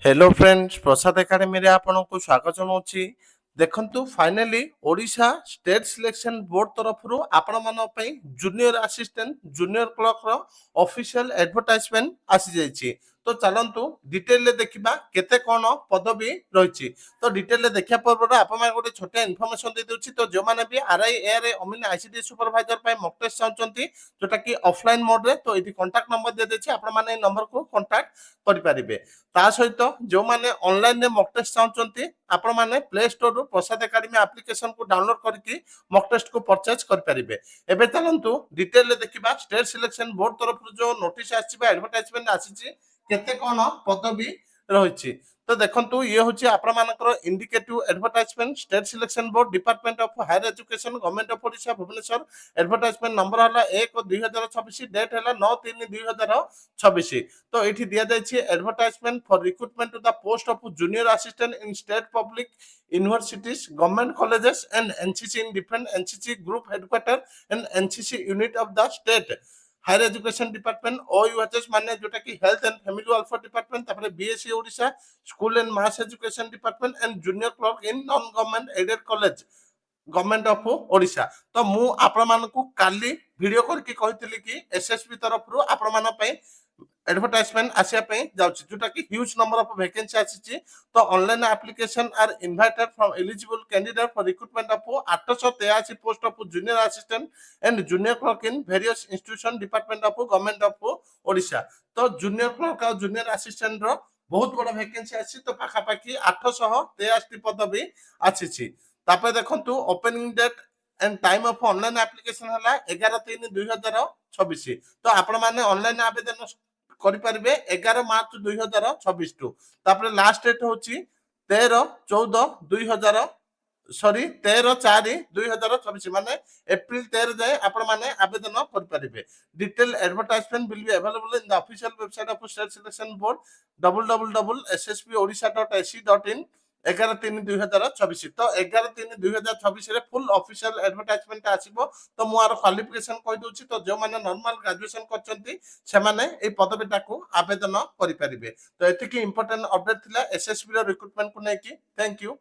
Hello friends प्रसाद academy रे आपनको स्वागत जनाऊँची। देखंतु finally Odisha state selection board तरफ आपण मान जूनियर असिस्टेंट जूनियर क्लर्क रो ऑफिशियल एडवर्टाइजमेंट आसी जाइछि। तो चलंतु डिटेल ले देखिबा केते कोन पदवी रहिछि। तो डिटेल ले देखिया पूर्व आप गोटे छोटे इनफॉरमेशन दे देउछि। तो जो माने भी आरआई एआर अमीन आईसीडी सुपरवाइजर पय मॉक टेस्ट चाहचंती जोटा कि ऑफलाइन मोड रे। तो इति कांटेक्ट नंबर दे देछि, आपण माने नंबर को कांटेक्ट करि परिबे। ता सहित जो माने ऑनलाइन रे मॉक टेस्ट चाहचंती आपण माने प्ले स्टोर रो प्रसाद एकेडमी एप्लीकेशन को डाउनलोड करके मॉक टेस्ट को परचेज कर परिबे। एबे चलंतु डिटेल ले देखिबा स्टेट सिलेक्शन बोर्ड तरफ जो नोटिस आछि बा एडवर्टाइजमेंट आछि केते कोन पदवी रहिछि। तो देखंतु ये होछि आपण मानकर indicative advertisement state selection board department of higher education government of Odisha Bhubaneswar. Advertisement number हला 1/2026 डेट हला 9/3/2026। तो एठी दिया जायछि advertisement for recruitment to the post of junior assistant in state public universities government colleges and NCC in different NCC group headquarter and NCC unit of the state higher education department OUHS माने जोटा कि health and family welfare department तापरे BSc Odisha school and mass education department and junior clerk in non government aided college government of Odisha. तो मु आपण मानकू काली video करके कहितली कि SSB तरफ रु आपण मान पय एडवर्टाइजमेंट आसिया पय जाउछि जोटा कि ह्यूज नंबर ऑफ वैकेंसी आछि। तो online application are invited from eligible candidate for recruitment of 883 post of junior assistant and junior clerk in various institution department of government of Odisha. तो जूनियर क्लर्क और junior assistant रो बहुत बड़ा vacancy आछि। तो पाखा पाखी 883 पदवी आछि। तापर देखंतु opening date and time of online application हला 11/3/2026। तो आपण माने ऑनलाइन आवेदन करि परिबे 11 मार्च 2026 टू। तापर लास्ट डेट होची 13/4/2026 माने अप्रैल 13 जाए आपण माने आवेदन करि परिबे। Detail advertisement will be available in the official website of state selection board www.ssbodisha.ac.in 11/3/2026। तो 11/3/2026 रे फुल ऑफिशियल एडवर्टाइजमेंट आसीबो। तो मु आर क्वालिफिकेशन कहि दोछि। तो जो माने नॉर्मल ग्रेजुएशन करचंती से माने ए पदवीटा को आवेदन करि परिबे। तो एतिकी इंपोर्टेंट अपडेट थिला एसएसबी रो रिक्रूटमेंट को नै कि। Thank you.